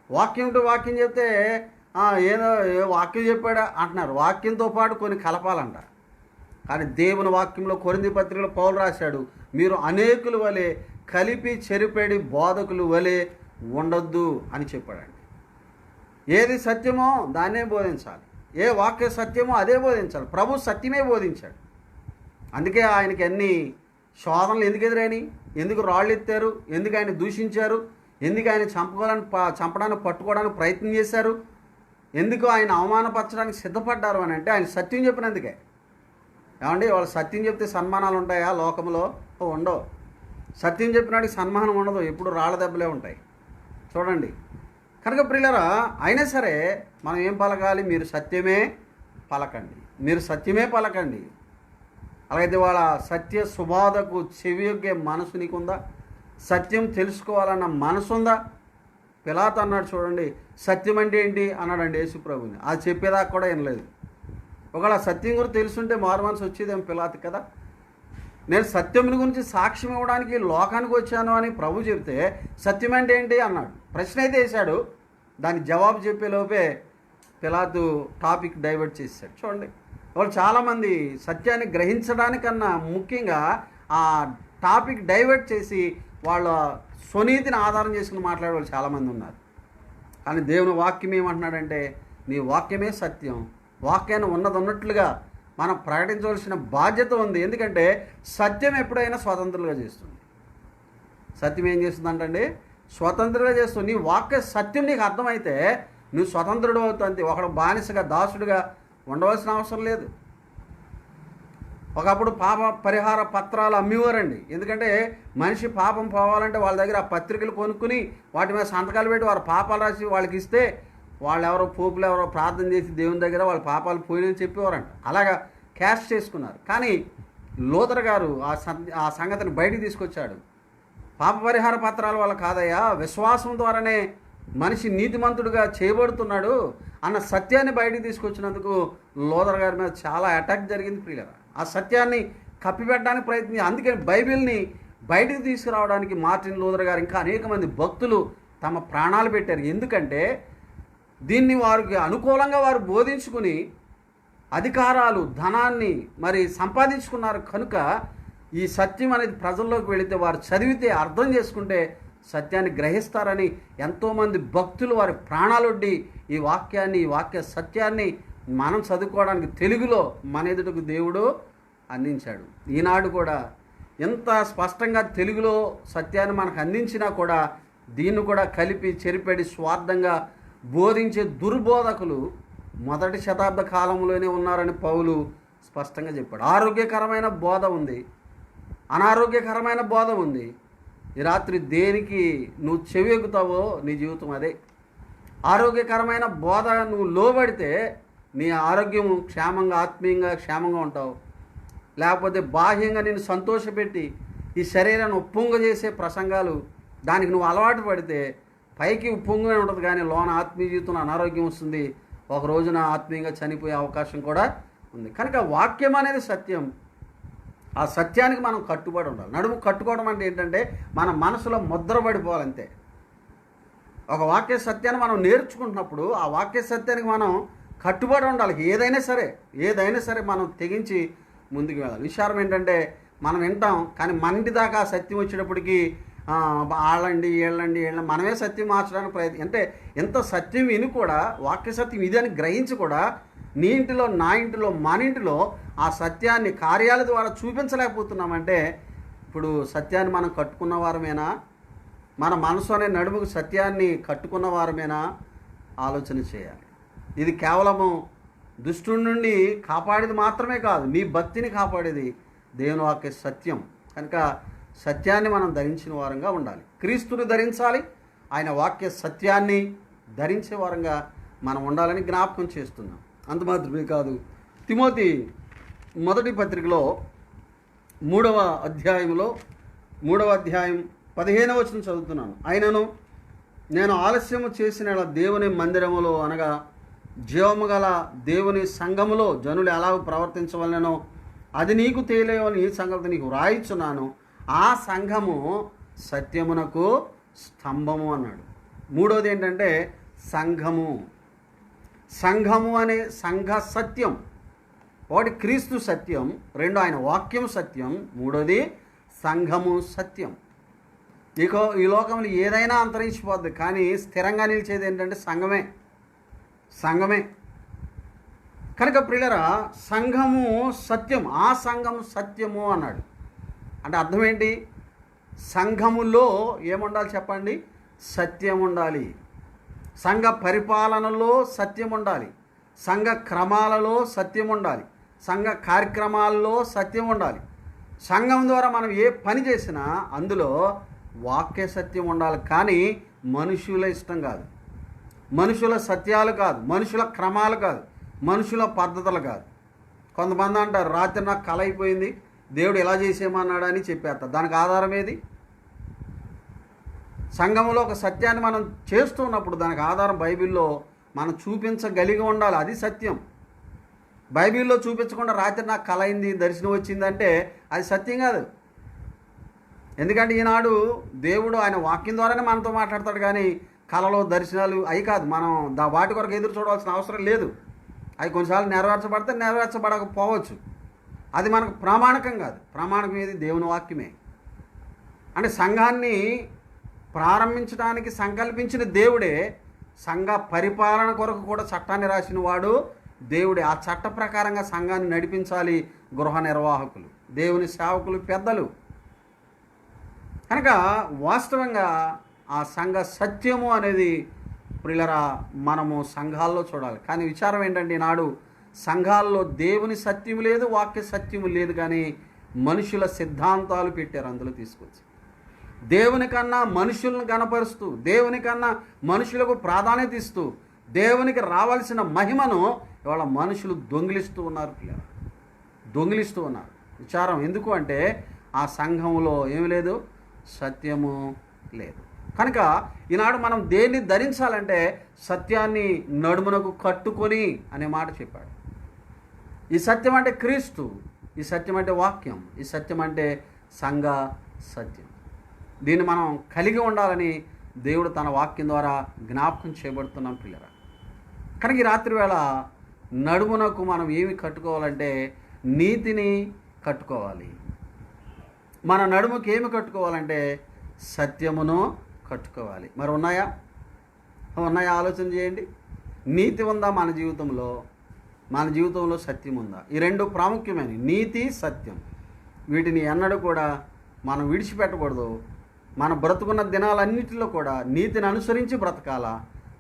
వాక్యం టు వాక్యం చెప్తే ఏదో వాక్యం చెప్పాడా అంటున్నారు. వాక్యంతో పాటు కొన్ని కలపాలంట. కానీ దేవుని వాక్యంలో కొరింథీ పత్రికలో పౌలు రాశాడు, మీరు అనేకుల వలె కలిపి చెరిపేడి బోధకులు వలె ఉండొద్దు అని చెప్పాడండి. ఏది సత్యమో దాన్నే బోధించాలి, ఏ వాక్య సత్యమో అదే బోధించాలి. ప్రభు సత్యమే బోధించాడు. అందుకే ఆయనకి అన్ని శోధనలు ఎందుకు ఎదురైనాయి, ఎందుకు రాళ్ళు ఎత్తారు, ఎందుకు ఆయన దూషించారు, ఎందుకు ఆయన చంపడానికి పట్టుకోవడానికి ప్రయత్నం చేశారు, ఎందుకు ఆయన అవమానపరచడానికి సిద్ధపడ్డారు అని అంటే ఆయన సత్యం చెప్పినందుకే. ఏమండి, వాళ్ళు సత్యం చెప్తే సన్మానాలు ఉంటాయా లోకంలో? ఉండవు. సత్యం చెప్పినాడికి సన్మానం ఉండదు, ఎప్పుడు రాళ్ళ దెబ్బలే ఉంటాయి. చూడండి, కనుక ప్రియులారా, అయినా సరే మనం ఏం పలకాలి? మీరు సత్యమే పలకండి. అలాగైతే వాళ్ళ సత్య సుబాధకు చెవియొగ్గే మనసు నీకుందా? సత్యం తెలుసుకోవాలన్న మనసు ఉందా? పిలాతు అన్నాడు చూడండి, సత్యం అంటే ఏంటి అన్నాడండి యేసుప్రభుని. అది చెప్పేదాకా కూడా వినలేదు. ఒకవేళ సత్యం గురించి తెలుసుంటే మారు మనసు వచ్చేదేమో పిలాతు కదా. నేను సత్యముని గురించి సాక్ష్యం ఇవ్వడానికి లోకానికి వచ్చాను అని ప్రభు చెప్తే సత్యం అంటే ఏంటి అన్నాడు. ప్రశ్న అయితే వేశాడు, దానికి జవాబు చెప్పేలోపే పిలాతు టాపిక్ డైవర్ట్ చేశాడు. చూడండి, వాళ్ళు చాలామంది సత్యాన్ని గ్రహించడానికన్నా ముఖ్యంగా ఆ టాపిక్ డైవర్ట్ చేసి వాళ్ళ స్వనీతిని ఆధారం చేసుకుని మాట్లాడే వాళ్ళు చాలామంది ఉన్నారు. కానీ దేవుని వాక్యం ఏమంటున్నాడంటే, నీ వాక్యమే సత్యం. వాక్యాన్ని ఉన్నట్లుగా మనం ప్రకటించవలసిన బాధ్యత ఉంది. ఎందుకంటే సత్యం ఎప్పుడైనా స్వతంత్రులుగా చేస్తుంది. సత్యం ఏం చేస్తుందంటే స్వతంత్రంగా చేస్తుంది. నీ వాక్య సత్యం నీకు అర్థమైతే నువ్వు స్వతంత్రుడు అవుతుంది. ఒకడు బానిసగా దాసుడిగా ఉండవలసిన అవసరం లేదు. ఒకప్పుడు పాప పరిహార పత్రాలు అమ్మేవారండి. ఎందుకంటే మనిషి పాపం పోవాలంటే వాళ్ళ దగ్గర ఆ పత్రికలు కొనుక్కుని వాటి మీద సంతకాలు పెట్టి వారు పాపాలు రాసి వాళ్ళకి ఇస్తే వాళ్ళు ఎవరో పోపులు ఎవరో ప్రార్థన చేసి దేవుని దగ్గర వాళ్ళ పాపాలు పోయినని చెప్పేవారంట. అలాగా క్యాష్ చేసుకున్నారు. కానీ లూథర్ గారు ఆ సంగతిని బయటికి తీసుకొచ్చాడు. పాప పరిహార పత్రాల వల్ల కాదయ్యా, విశ్వాసం ద్వారానే మనిషి నీతిమంతుడిగా చేయబడుతున్నాడు అన్న సత్యాన్ని బయటికి తీసుకొచ్చినందుకు లూథర్ గారి మీద చాలా అటాక్ జరిగింది ప్రియులారా. ఆ సత్యాన్ని కప్పిపెట్టడానికి ప్రయత్నించి, అందుకని బైబిల్ని బయటికి తీసుకురావడానికి మార్టిన్ లూథర్ గారు ఇంకా అనేక మంది భక్తులు తమ ప్రాణాలు పెట్టారు. ఎందుకంటే దీన్ని వారికి అనుకూలంగా వారు బోధించుకుని అధికారాలు ధనాన్ని మరి సంపాదించుకున్నారు. కనుక ఈ సత్యం అనేది ప్రజల్లోకి వెళితే వారు చదివితే అర్థం చేసుకుంటే సత్యాన్ని గ్రహిస్తారని ఎంతోమంది భక్తులు వారి ప్రాణాలొడ్డి ఈ వాక్య సత్యాన్ని మనం చదువుకోవడానికి తెలుగులో మన ఎదుటకు దేవుడు అందించాడు. ఈనాడు కూడా ఎంత స్పష్టంగా తెలుగులో సత్యాన్ని మనకు అందించినా కూడా దీన్ని కూడా కలిపి చెరిపెడి స్వార్థంగా బోధించే దుర్బోధకులు మొదటి శతాబ్ద కాలంలోనే ఉన్నారని పౌలు స్పష్టంగా చెప్పాడు. ఆరోగ్యకరమైన బోధ ఉంది, అనారోగ్యకరమైన బోధ ఉంది. ఈ రాత్రి దేనికి నువ్వు చెవియెక్కుతావో నీ జీవితం అదే. ఆరోగ్యకరమైన బోధ నువ్వు లోబడితే నీ ఆరోగ్యం ఆత్మీయంగా క్షేమంగా ఉంటావు. లేకపోతే బాహ్యంగా నిన్ను సంతోషపెట్టి ఈ శరీరాన్ని ఉప్పొంగ చేసే ప్రసంగాలు దానికి నువ్వు అలవాటు పడితే పైకి ఉప్పొంగనే ఉంటుంది, కానీ లోన ఆత్మీయ జీవితంలో అనారోగ్యం వస్తుంది. ఒక రోజున ఆత్మీయంగా చనిపోయే అవకాశం కూడా ఉంది. కనుక వాక్యం అనేది సత్యం. ఆ సత్యానికి మనం కట్టుబడి ఉండాలి. నడుము కట్టుకోవడం అంటే ఏంటంటే మన మనసులో ముద్రపడిపోవాలంతే. ఒక వాక్య సత్యాన్ని మనం నేర్చుకుంటున్నప్పుడు ఆ వాక్య సత్యానికి మనం కట్టుబడి ఉండాలి. ఏదైనా సరే మనం తెగించి ముందుకు వెళ్ళాలి. విచారం ఏంటంటే మనం వింటాం, కానీ మన ఇంటి దాకా సత్యం వచ్చేటప్పటికి ఆళ్ళండి ఏళ్ళండి మనమే సత్యం మార్చడానికి ప్రయత్నం. అంటే ఎంత సత్యం విని కూడా వాక్య సత్యం ఇది అని గ్రహించి కూడా నీ ఇంటిలో, నా ఇంటిలో, మన ఇంటిలో ఆ సత్యాన్ని కార్యాల ద్వారా చూపించలేకపోతున్నామంటే ఇప్పుడు సత్యాన్ని మనం కట్టుకున్న వారమేనా? మన మనసు అనే నడుముకు సత్యాన్ని కట్టుకున్న వారమేనా? ఆలోచన చేయాలి. ఇది కేవలము దుష్టుడి నుండి కాపాడేది మాత్రమే కాదు, నీ భక్తిని కాపాడేది దేవుని వాక్య సత్యం. కనుక సత్యాన్ని మనం ధరించిన వారంగా ఉండాలి. క్రీస్తుని ధరించాలి, ఆయన వాక్య సత్యాన్ని ధరించే వారంగా మనం ఉండాలని జ్ఞాపకం చేస్తున్నాం. అంత మాత్రమే కాదు, తిమోతి మొదటి పత్రికలో 3వ అధ్యాయంలో 3వ అధ్యాయం 15వ వచనం చదువుతున్నాను. అయినను నేను ఆలస్యము చేసిన దేవుని మందిరములో అనగా జీవము గల దేవుని సంఘములో జనులు ఎలా ప్రవర్తించవలనో అది నీకు తెలియవని ఈ సంగతి నీకు వ్రాయిచున్నాను. ఆ సంఘము సత్యమునకు స్తంభము అన్నాడు. మూడోది ఏంటంటే సంఘము. సంఘము అనే సంఘ సత్యం. ఒకటి క్రీస్తు సత్యం, రెండు ఆయన వాక్యం సత్యం, మూడోది సంఘము సత్యం. ఈ లోకంలో ఏదైనా అంతరించిపోద్ది, కానీ స్థిరంగా నిలిచేది ఏంటంటే సంఘమే. కనుక ప్రియులరా, సంఘము సత్యం, ఆ సంఘము సత్యము అన్నాడు. అంటే అర్థం ఏంటి? సంఘములో ఏముండాలి చెప్పండి? సత్యం ఉండాలి. సంఘ పరిపాలనలో సత్యం ఉండాలి, సంఘ క్రమాలలో సత్యం ఉండాలి, సంఘ కార్యక్రమాల్లో సత్యం ఉండాలి. సంఘం ద్వారా మనం ఏ పని చేసినా అందులో వాక్య సత్యం ఉండాలి. కానీ మనుషుల ఇష్టం కాదు, మనుషుల సత్యాలు కాదు, మనుషుల క్రమాలు కాదు, మనుషుల పద్ధతులు కాదు. కొంతమంది అంటారు, రాత్రి నాకు కల అయిపోయింది, దేవుడు ఎలా చేసేయమన్నాడు అని చెప్పేస్తారు. దానికి ఆధారం ఏది? సంఘంలో ఒక సత్యాన్ని మనం చేస్తున్నప్పుడు దానికి ఆధారం బైబిల్లో మనం చూపించగలిగి ఉండాలి. అది సత్యం. బైబిల్లో చూపించకుండా రాత్రి నాకు కల అయింది, దర్శనం వచ్చిందంటే అది సత్యం కాదు. ఎందుకంటే ఈనాడు దేవుడు ఆయన వాక్యం ద్వారానే మనతో మాట్లాడతాడు, కానీ కళలో దర్శనాలు అవి కాదు. మనం వాటి కొరకు ఎదురు చూడవలసిన అవసరం లేదు. అవి కొన్నిసార్లు నెరవేర్చబడితే నెరవేర్చబడకపోవచ్చు. అది మనకు ప్రామాణికం కాదు. ప్రామాణికం ఏది? దేవుని వాక్యమే. అంటే సంఘాన్ని ప్రారంభించడానికి సంకల్పించిన దేవుడే సంఘ పరిపాలన కొరకు కూడా చట్టాన్ని రాసిన వాడు దేవుడే. ఆ చట్ట ప్రకారంగా సంఘాన్ని నడిపించాలి గృహ నిర్వాహకులు, దేవుని సేవకులు, పెద్దలు. కనుక వాస్తవంగా ఆ సంఘ సత్యము అనేది ప్రియులరా మనము సంఘాల్లో చూడాలి. కానీ విచారం ఏంటంటే ఈనాడు సంఘాల్లో దేవుని సత్యం లేదు, వాక్య సత్యము లేదు, కానీ మనుషుల సిద్ధాంతాలు పెట్టారు అందులో తీసుకొచ్చి. దేవుని కన్నా మనుషులను గణపరుస్తూ, దేవుని కన్నా మనుషులకు ప్రాధాన్యత ఇస్తూ, దేవునికి రావాల్సిన మహిమను ఇవాళ మనుషులు దొంగిలిస్తూ ఉన్నారు. పిల్లలు దొంగిలిస్తూ ఉన్నారు. విచారం ఎందుకు అంటే ఆ సంఘంలో ఏమి లేదు, సత్యము లేదు. కనుక ఈనాడు మనం దేన్ని ధరించాలంటే సత్యాన్ని నడుమునకు కట్టుకొని అనే మాట చెప్పాడు. ఈ సత్యం అంటే క్రీస్తు, ఈ సత్యం అంటే వాక్యం, ఈ సత్యం అంటే సంఘ సత్యం. దీన్ని మనం కలిగి ఉండాలని దేవుడు తన వాక్యం ద్వారా జ్ఞాపకం చేయబడుతున్నాం పిల్లరా. కనుక ఈ రాత్రి వేళ నడుమునకు మనం ఏమి కట్టుకోవాలంటే నీతిని కట్టుకోవాలి. మన నడుముకి ఏమి కట్టుకోవాలంటే సత్యమును కట్టుకోవాలి. మరి ఉన్నాయా? ఆలోచన చేయండి. నీతి ఉందా మన జీవితంలో? మన జీవితంలో సత్యం ఉందా? ఈ రెండు ప్రాముఖ్యమైనవి, నీతి సత్యం. వీటిని ఎన్నడూ కూడా మనం విడిచిపెట్టకూడదు. మన బ్రతుకున్న దినాలన్నిటిలో కూడా నీతిని అనుసరించి బ్రతకాలా,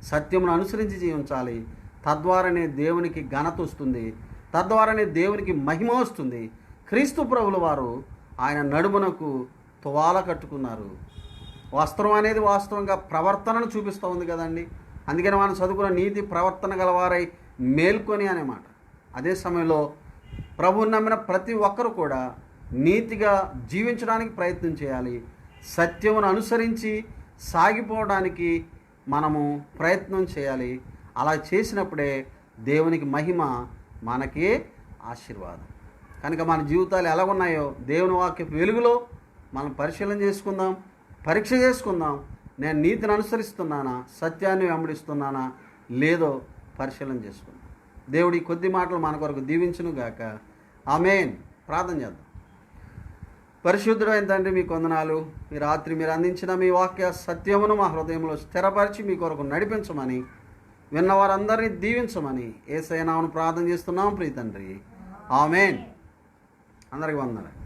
సత్యమును అనుసరించి జీవించాలి. తద్వారానే దేవునికి ఘనత వస్తుంది, తద్వారానే దేవునికి మహిమ వస్తుంది. క్రీస్తు ప్రభుల వారు ఆయన నడుమునకు తువాల కట్టుకున్నారు. వస్త్రం అనేది వాస్తవంగా ప్రవర్తనను చూపిస్తూ ఉంది కదండి. అందుకని మనం చదువుకున్న నీతి ప్రవర్తన గలవారై మేల్కొని అనే మాట. అదే సమయంలో ప్రభువుని నమ్మిన ప్రతి ఒక్కరు కూడా నీతిగా జీవించడానికి ప్రయత్నం చేయాలి. సత్యమును అనుసరించి సాగిపోవడానికి మనము ప్రయత్నం చేయాలి. అలా చేసినప్పుడే దేవునికి మహిమ, మనకి ఆశీర్వాదం. కనుక మన జీవితాలు ఎలాగున్నాయో దేవుని వాక్యపు వెలుగులో మనం పరిశీలన చేసుకుందాం, పరీక్ష చేసుకుందాం. నేను నీతిని అనుసరిస్తున్నానా, సత్యాన్ని వెంబడిస్తున్నానా లేదో పరిశీలన చేసుకుందాం. దేవుడి కొద్ది మాటలు మన కొరకు దీవించును గాక. ఆమేన్. ప్రార్థన చేద్దాం. పరిశుద్ధుడైన తండ్రి, మీ వందనాలు. ఈ రాత్రి మీరు అందించిన మీ వాక్య సత్యమును మా హృదయంలో స్థిరపరిచి మీ కొరకు నడిపించమని, విన్నవారందరినీ దీవించమని యేసయ్య నామమున ప్రార్థన చేస్తున్నాం ప్రియ తండ్రి. ఆమేన్. అందరికీ వందనాలు.